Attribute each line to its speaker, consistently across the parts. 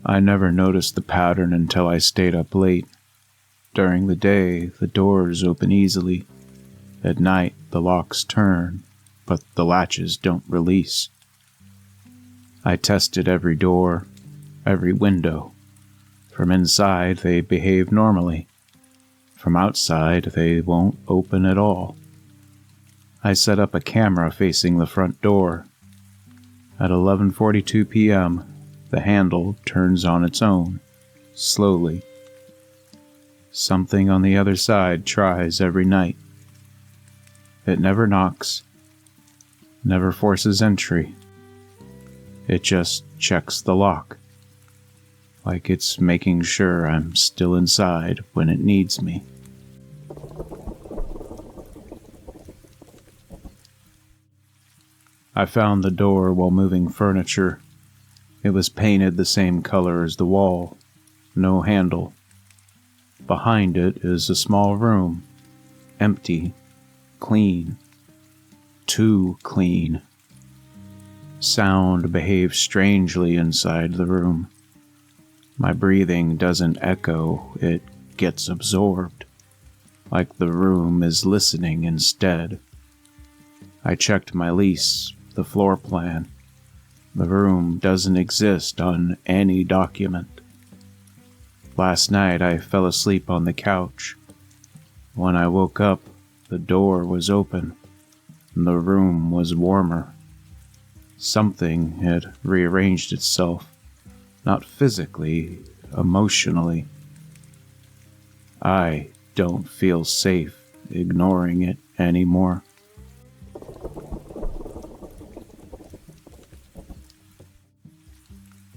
Speaker 1: I never noticed the pattern until I stayed up late. During the day, the doors open easily. At night, the locks turn, but the latches don't release. I tested every door, every window. From inside, they behave normally. From outside, they won't open at all. I set up a camera facing the front door. At 11:42 p.m., the handle turns on its own, slowly. Something on the other side tries every night. It never knocks, never forces entry. It just checks the lock, like it's making sure I'm still inside when it needs me. I found the door while moving furniture. It was painted the same color as the wall, no handle. Behind it is a small room, empty, clean, too clean. Sound behaves strangely inside the room. My breathing doesn't echo, it gets absorbed, like the room is listening instead. I checked my lease, the floor plan. The room doesn't exist on any document. Last night I fell asleep on the couch. When I woke up, the door was open, and the room was warmer. Something had rearranged itself, not physically, emotionally. I don't feel safe ignoring it anymore.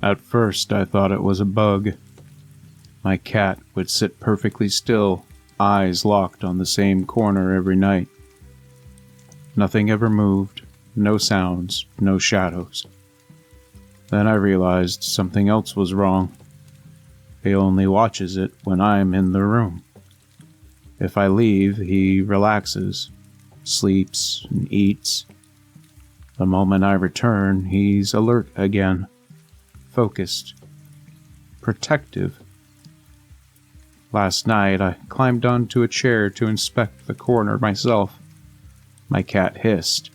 Speaker 1: At first, I thought it was a bug. My cat would sit perfectly still, eyes locked on the same corner every night. Nothing ever moved, no sounds, no shadows. Then I realized something else was wrong. He only watches it when I'm in the room. If I leave, he relaxes, sleeps, and eats. The moment I return, he's alert again, focused, protective. Last night, I climbed onto a chair to inspect the corner myself. My cat hissed,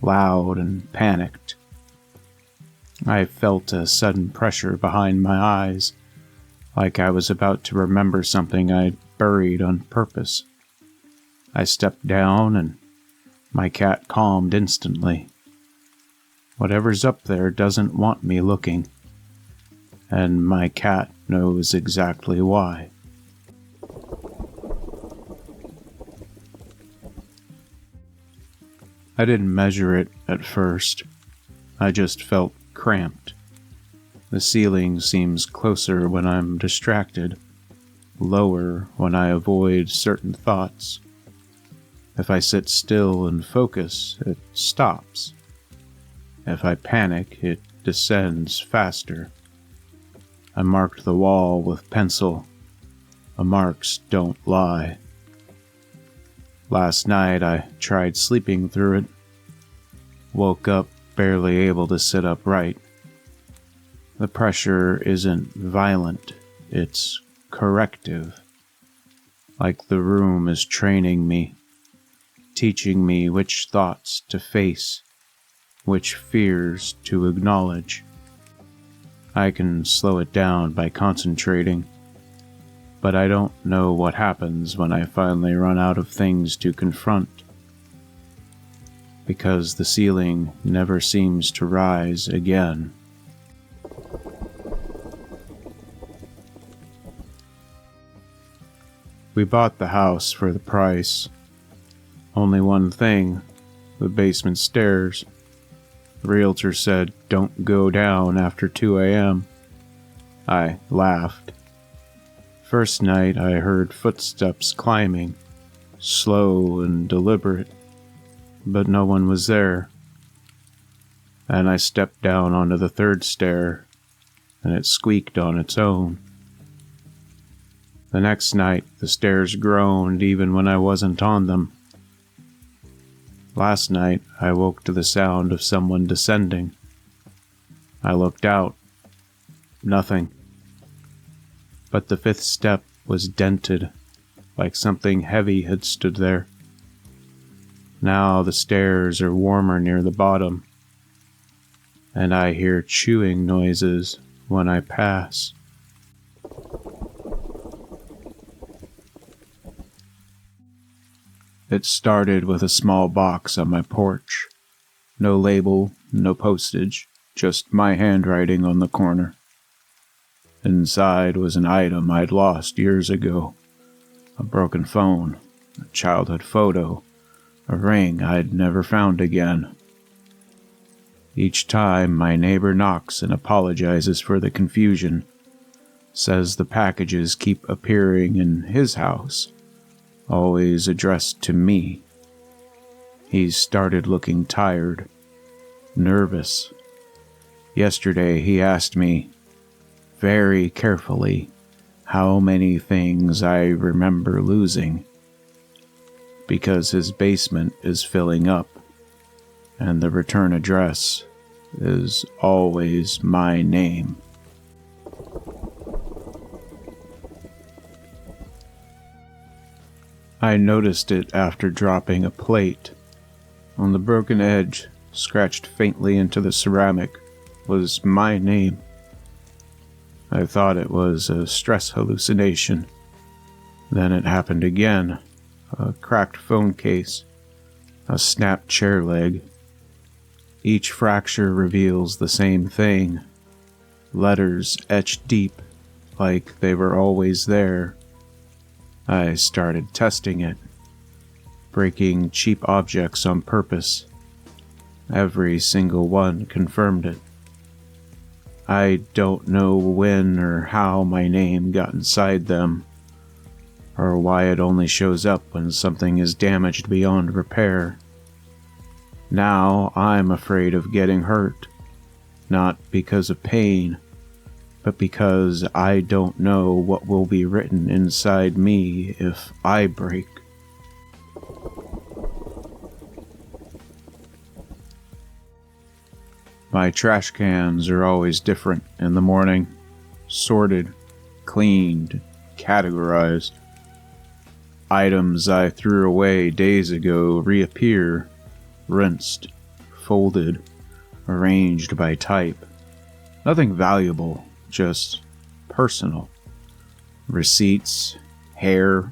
Speaker 1: loud and panicked. I felt a sudden pressure behind my eyes, like I was about to remember something I'd buried on purpose. I stepped down, and my cat calmed instantly. Whatever's up there doesn't want me looking, and my cat knows exactly why. I didn't measure it at first. I just felt cramped. The ceiling seems closer when I'm distracted, lower when I avoid certain thoughts. If I sit still and focus, it stops. If I panic, it descends faster. I marked the wall with pencil. The marks don't lie. Last night I tried sleeping through it. Woke up barely able to sit upright. The pressure isn't violent, it's corrective. Like the room is training me, teaching me which thoughts to face, which fears to acknowledge. I can slow it down by concentrating, but I don't know what happens when I finally run out of things to confront. Because the ceiling never seems to rise again. We bought the house for the price. Only one thing, the basement stairs. The realtor said, "Don't go down after 2 a.m. I laughed. First night I heard footsteps climbing, slow and deliberate, but no one was there. And I stepped down onto the third stair, and it squeaked on its own. The next night, the stairs groaned even when I wasn't on them. Last night, I woke to the sound of someone descending. I looked out. Nothing. But the fifth step was dented, like something heavy had stood there. Now the stairs are warmer near the bottom, and I hear chewing noises when I pass. It started with a small box on my porch. No label, no postage, just my handwriting on the corner. Inside was an item I'd lost years ago. A broken phone, a childhood photo, a ring I'd never found again. Each time my neighbor knocks and apologizes for the confusion, says the packages keep appearing in his house, always addressed to me. He's started looking tired, nervous. Yesterday he asked me, very carefully, how many things I remember losing, because his basement is filling up, and the return address is always my name. I noticed it after dropping a plate. On the broken edge, scratched faintly into the ceramic, was my name. I thought it was a stress hallucination. Then it happened again. A cracked phone case, a snapped chair leg. Each fracture reveals the same thing. Letters etched deep, like they were always there. I started testing it, breaking cheap objects on purpose. Every single one confirmed it. I don't know when or how my name got inside them, or why it only shows up when something is damaged beyond repair. Now I'm afraid of getting hurt, not because of pain, but because I don't know what will be written inside me if I break. My trash cans are always different in the morning, sorted, cleaned, categorized. Items I threw away days ago reappear, rinsed, folded, arranged by type. Nothing valuable, just personal. Receipts, hair,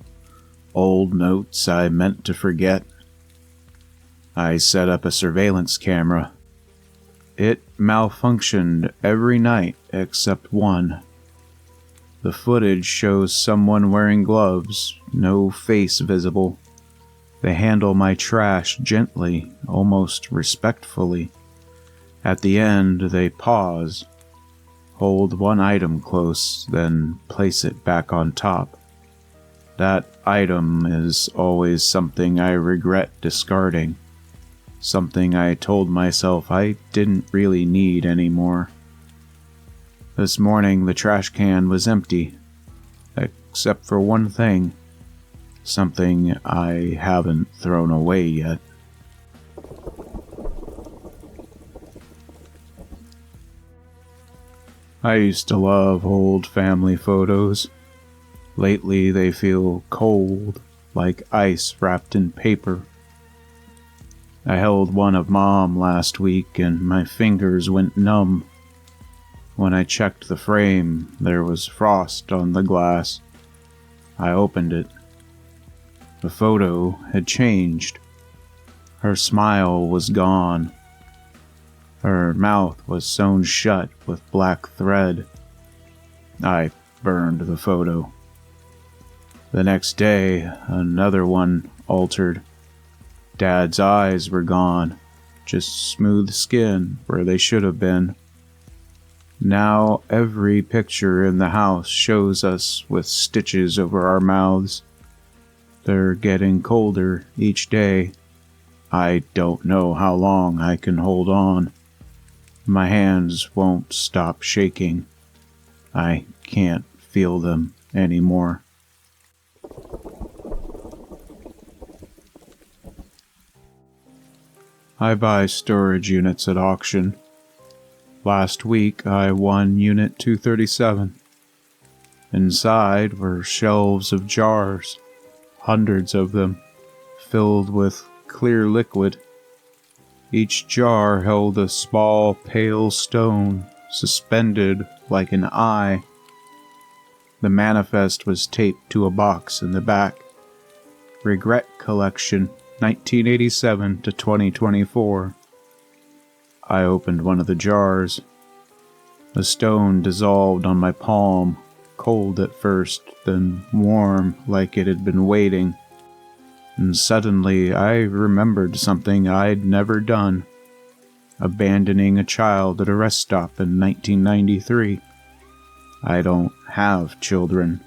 Speaker 1: old notes I meant to forget. I set up a surveillance camera. It malfunctioned every night except one. The footage shows someone wearing gloves, no face visible. They handle my trash gently, almost respectfully. At the end, they pause, hold one item close, then place it back on top. That item is always something I regret discarding. Something I told myself I didn't really need anymore. This morning, the trash can was empty, except for one thing. Something I haven't thrown away yet. I used to love old family photos. Lately, they feel cold, like ice wrapped in paper. I held one of Mom last week and my fingers went numb. When I checked the frame, there was frost on the glass. I opened it. The photo had changed. Her smile was gone. Her mouth was sewn shut with black thread. I burned the photo. The next day, another one altered. Dad's eyes were gone, just smooth skin where they should have been. Now every picture in the house shows us with stitches over our mouths. They're getting colder each day. I don't know how long I can hold on. My hands won't stop shaking. I can't feel them anymore. I buy storage units at auction. Last week I won Unit 237. Inside were shelves of jars, hundreds of them, filled with clear liquid. Each jar held a small, pale stone, suspended like an eye. The manifest was taped to a box in the back. Regret Collection, 1987 to 2024. I opened one of the jars. The stone dissolved on my palm, cold at first, then warm like it had been waiting. And suddenly I remembered something I'd never done. Abandoning a child at a rest stop in 1993. I don't have children.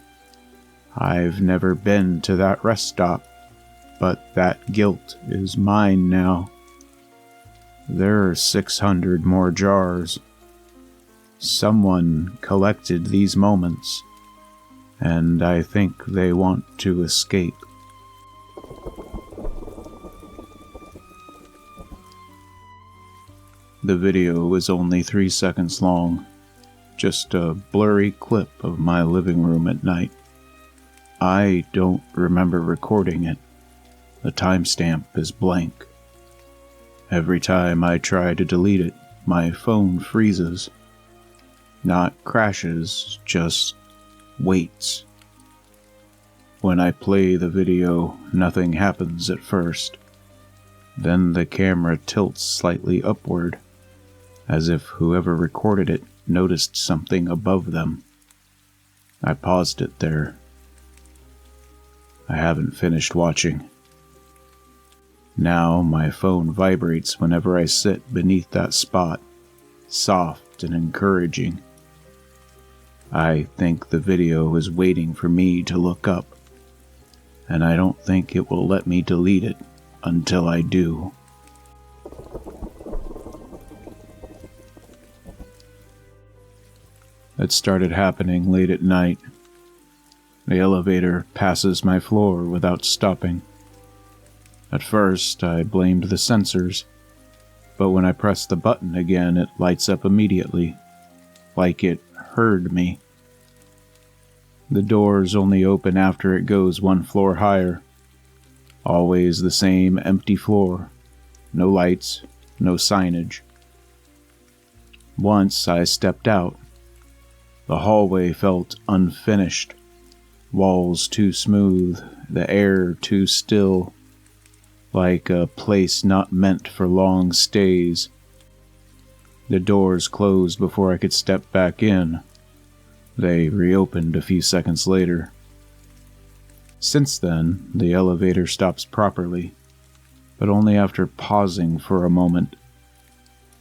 Speaker 1: I've never been to that rest stop, but that guilt is mine now. There are 600 more jars. Someone collected these moments, and I think they want to escape. The video was only 3 seconds long, just a blurry clip of my living room at night. I don't remember recording it. The timestamp is blank. Every time I try to delete it, my phone freezes. Not crashes, just waits. When I play the video, nothing happens at first. Then the camera tilts slightly upward, as if whoever recorded it noticed something above them. I paused it there. I haven't finished watching. Now my phone vibrates whenever I sit beneath that spot, soft and encouraging. I think the video is waiting for me to look up, and I don't think it will let me delete it until I do. It started happening late at night. The elevator passes my floor without stopping. At first, I blamed the sensors, but when I press the button again, it lights up immediately, like it heard me. The doors only open after it goes one floor higher. Always the same empty floor. No lights, no signage. Once I stepped out. The hallway felt unfinished. Walls too smooth, the air too still. Like a place not meant for long stays. The doors closed before I could step back in. They reopened a few seconds later. Since then, the elevator stops properly, but only after pausing for a moment,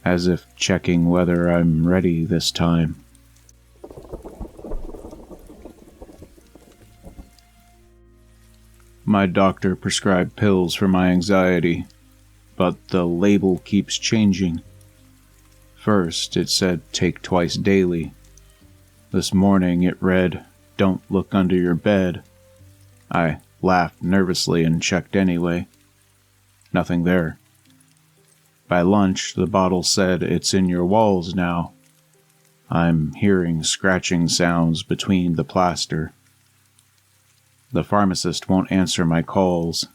Speaker 1: as if checking whether I'm ready this time. My doctor prescribed pills for my anxiety, but the label keeps changing. First, it said take twice daily. This morning it read, don't look under your bed. I laughed nervously and checked anyway. Nothing there. By lunch, the bottle said it's in your walls now. I'm hearing scratching sounds between the plaster. The pharmacist won't answer my calls.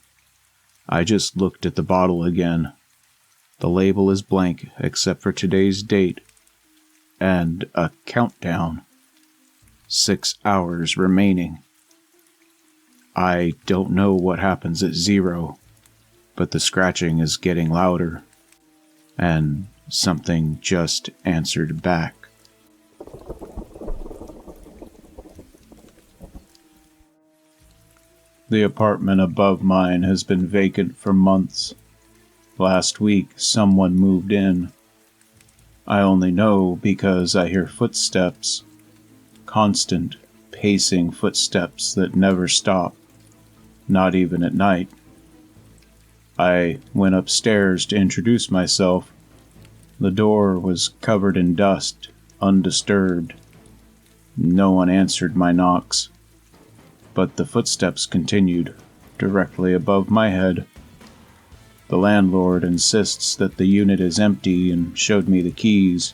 Speaker 1: I just looked at the bottle again. The label is blank except for today's date and a countdown. 6 hours remaining. I don't know what happens at 0, but the scratching is getting louder, and something just answered back. The apartment above mine has been vacant for months. Last week, someone moved in. I only know because I hear footsteps. Constant, pacing footsteps that never stop. Not even at night. I went upstairs to introduce myself. The door was covered in dust, undisturbed. No one answered my knocks. But the footsteps continued, directly above my head. The landlord insists that the unit is empty and showed me the keys.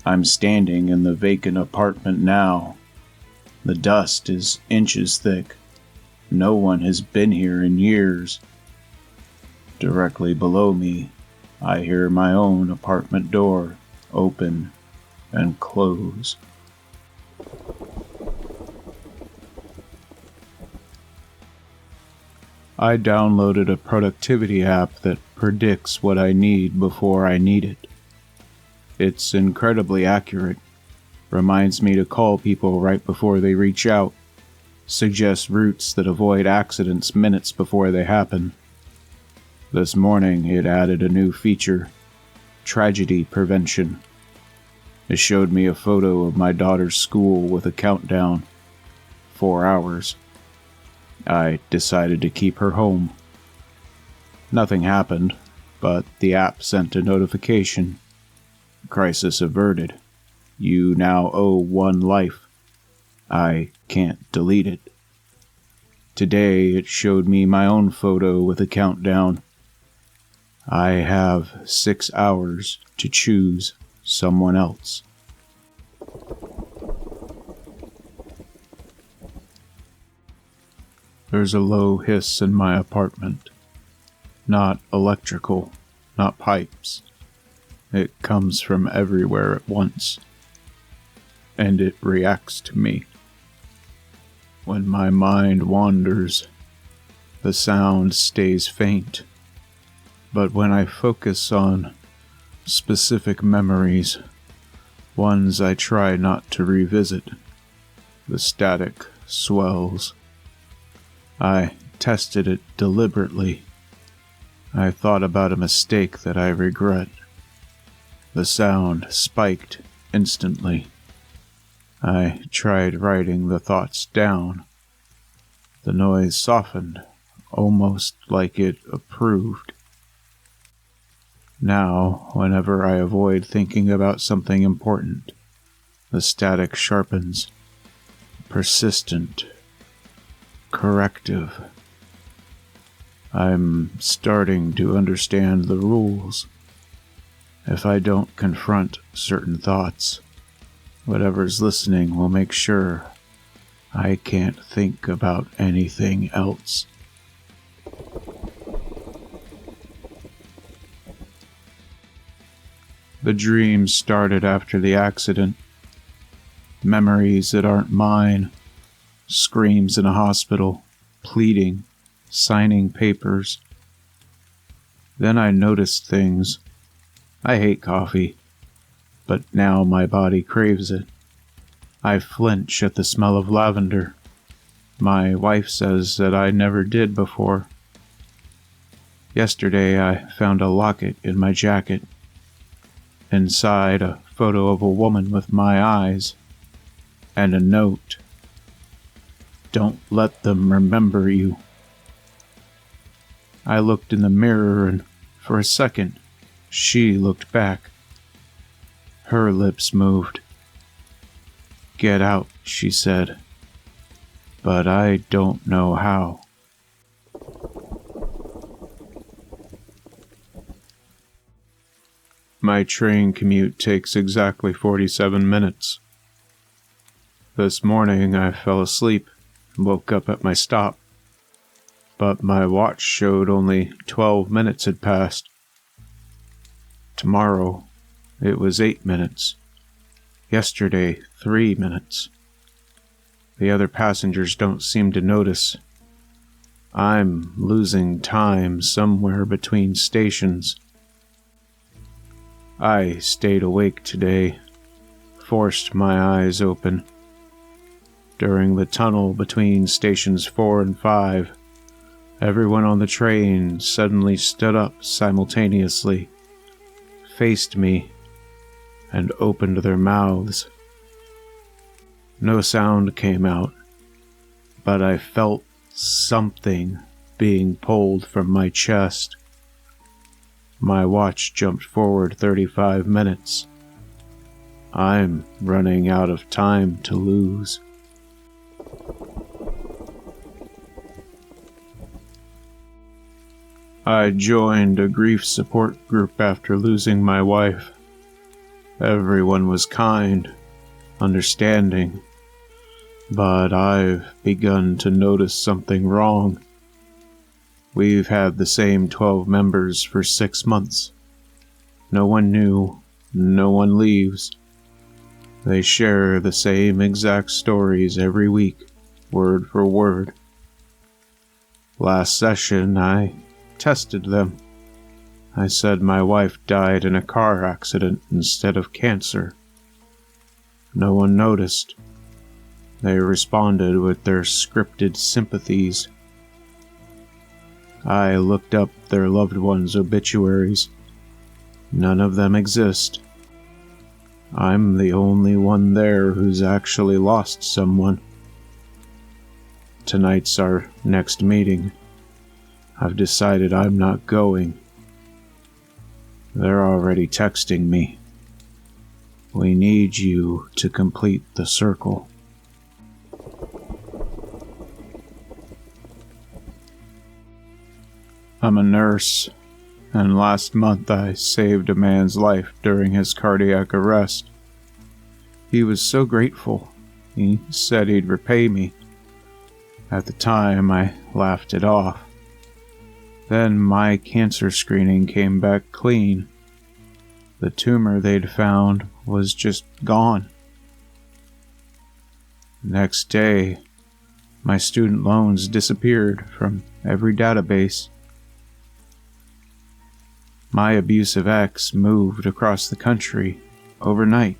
Speaker 1: I'm standing in the vacant apartment now. The dust is inches thick. No one has been here in years. Directly below me, I hear my own apartment door open and close. I downloaded a productivity app that predicts what I need before I need it. It's incredibly accurate, reminds me to call people right before they reach out, suggests routes that avoid accidents minutes before they happen. This morning, it added a new feature, tragedy prevention. It showed me a photo of my daughter's school with a countdown, 4 hours. I decided to keep her home. Nothing happened, but the app sent a notification. Crisis averted. You now owe 1 life. I can't delete it. Today, it showed me my own photo with a countdown. I have 6 hours to choose someone else. There's a low hiss in my apartment. Not electrical, not pipes. It comes from everywhere at once. And it reacts to me. When my mind wanders, the sound stays faint. But when I focus on specific memories, ones I try not to revisit, the static swells. I tested it deliberately. I thought about a mistake that I regret. The sound spiked instantly. I tried writing the thoughts down. The noise softened, almost like it approved. Now, whenever I avoid thinking about something important, the static sharpens. Persistent. Corrective. I'm starting to understand the rules. If I don't confront certain thoughts, whatever's listening will make sure I can't think about anything else. The dreams started after the accident. Memories that aren't mine. Screams in a hospital. Pleading. Signing papers. Then I noticed things. I hate coffee, but now my body craves it. I flinch at the smell of lavender. My wife says that I never did before. Yesterday I found a locket in my jacket. Inside, a photo of a woman with my eyes, and a note. Don't let them remember you. I looked in the mirror, and for a second, she looked back. Her lips moved. Get out, she said, but I don't know how. My train commute takes exactly 47 minutes. This morning I fell asleep and woke up at my stop, but my watch showed only 12 minutes had passed. Tomorrow, it was 8 minutes. Yesterday, 3 minutes. The other passengers don't seem to notice. I'm losing time somewhere between stations. I stayed awake today, forced my eyes open. During the tunnel between stations 4 and 5, everyone on the train suddenly stood up simultaneously, faced me, and opened their mouths. No sound came out, but I felt something being pulled from my chest. My watch jumped forward 35 minutes. I'm running out of time to lose. I joined a grief support group after losing my wife. Everyone was kind, understanding, but I've begun to notice something wrong. We've had the same 12 members for 6 months. No one new, no one leaves. They share the same exact stories every week, word for word. Last session, I tested them. I said my wife died in a car accident instead of cancer. No one noticed. They responded with their scripted sympathies. I looked up their loved ones' obituaries. None of them exist. I'm the only one there who's actually lost someone. Tonight's our next meeting. I've decided I'm not going. They're already texting me. We need you to complete the circle. I'm a nurse, and last month I saved a man's life during his cardiac arrest. He was so grateful. He said he'd repay me. At the time, I laughed it off. Then my cancer screening came back clean. The tumor they'd found was just gone. Next day, my student loans disappeared from every database. My abusive ex moved across the country overnight.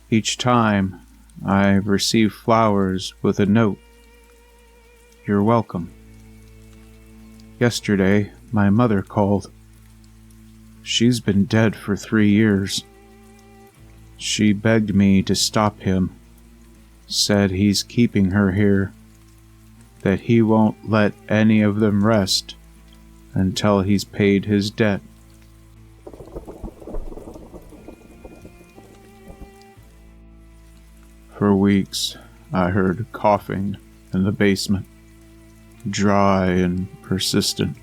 Speaker 1: Each time, I received flowers with a note. You're welcome. Yesterday, my mother called. She's been dead for 3 years. She begged me to stop him, said he's keeping her here, that he won't let any of them rest until he's paid his debt. For weeks, I heard coughing in the basement, dry and persistent.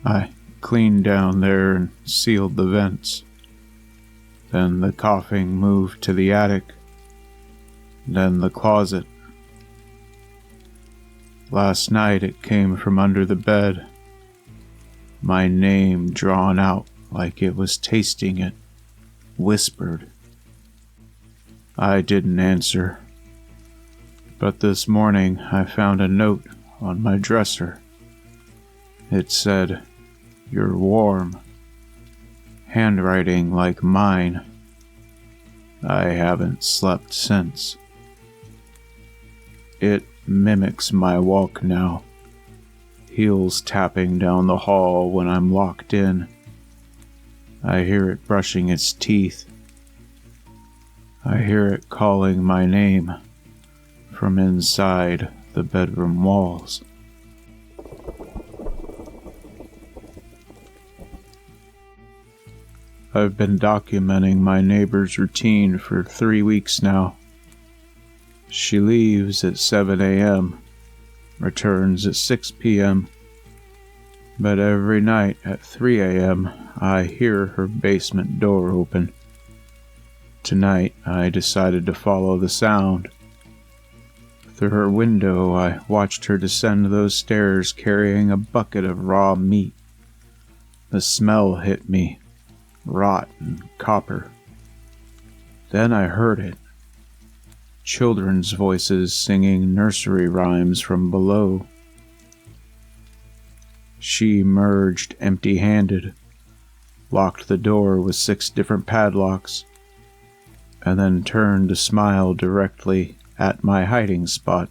Speaker 1: I cleaned down there and sealed the vents. Then the coughing moved to the attic, then the closet. Last night it came from under the bed, my name drawn out like it was tasting it, whispered. I didn't answer, but this morning I found a note on my dresser. It said, "You're warm." Handwriting like mine. I haven't slept since. It mimics my walk now, heels tapping down the hall when I'm locked in. I hear it brushing its teeth. I hear it calling my name from inside the bedroom walls. I've been documenting my neighbor's routine for 3 weeks now. She leaves at 7 a.m., returns at 6 p.m., but every night at 3 a.m. I hear her basement door open. Tonight I decided to follow the sound. Through her window I watched her descend those stairs carrying a bucket of raw meat. The smell hit me, rot and copper. Then I heard it. Children's voices singing nursery rhymes from below. She emerged empty-handed, locked the door with 6 different padlocks, and then turned to smile directly at my hiding spot.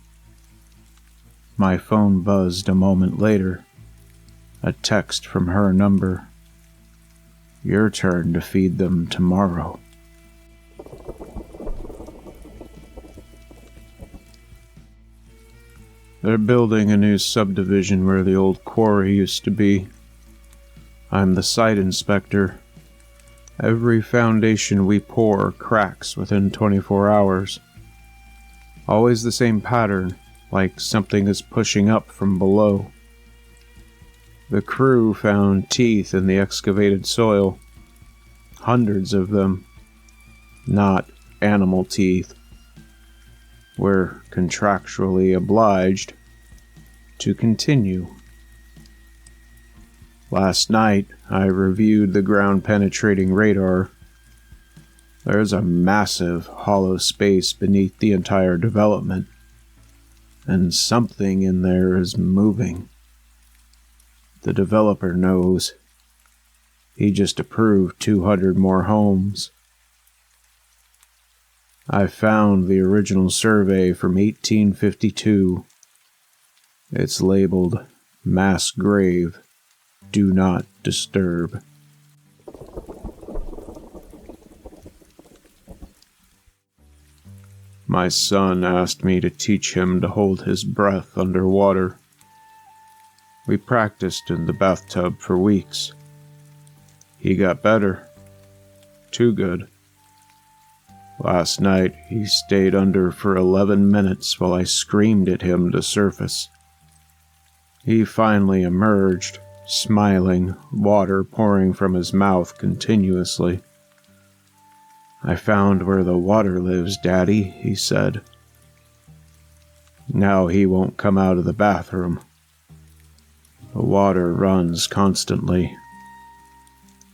Speaker 1: My phone buzzed a moment later. A text from her number. Your turn to feed them tomorrow. They're building a new subdivision where the old quarry used to be. I'm the site inspector. Every foundation we pour cracks within 24 hours. Always the same pattern, like something is pushing up from below. The crew found teeth in the excavated soil, hundreds of them, not animal teeth. We're contractually obliged to continue. Last night, I reviewed the ground-penetrating radar. There's a massive hollow space beneath the entire development, and something in there is moving. The developer knows. He just approved 200 more homes. I found the original survey from 1852. It's labeled Mass Grave, Do Not Disturb. My son asked me to teach him to hold his breath underwater. We practiced in the bathtub for weeks. He got better. Too good. Last night, he stayed under for 11 minutes while I screamed at him to surface. He finally emerged, smiling, water pouring from his mouth continuously. "I found where the water lives, Daddy," he said. "Now he won't come out of the bathroom. The water runs constantly.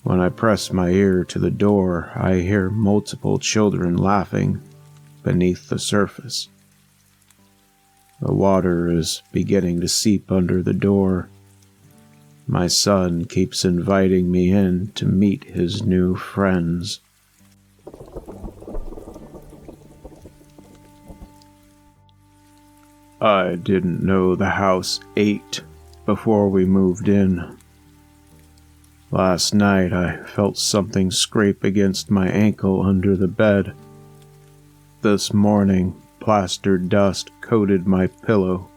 Speaker 1: When I press my ear to the door, I hear multiple children laughing beneath the surface. The water is beginning to seep under the door. My son keeps inviting me in to meet his new friends." I didn't know the house ate before we moved in. Last night I felt something scrape against my ankle under the bed. This morning, plastered dust coated my pillow.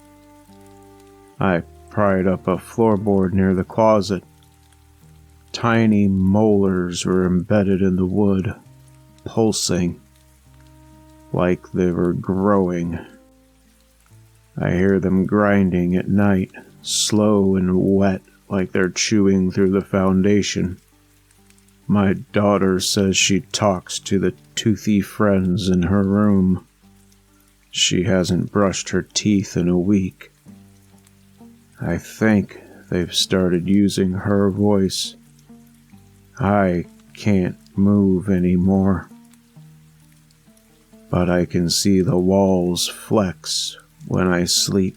Speaker 1: I pried up a floorboard near the closet. Tiny molars were embedded in the wood, pulsing, like they were growing. I hear them grinding at night, slow and wet, like they're chewing through the foundation. My daughter says she talks to the toothy friends in her room. She hasn't brushed her teeth in a week. I think they've started using her voice. I can't move anymore. But I can see the walls flex when I sleep.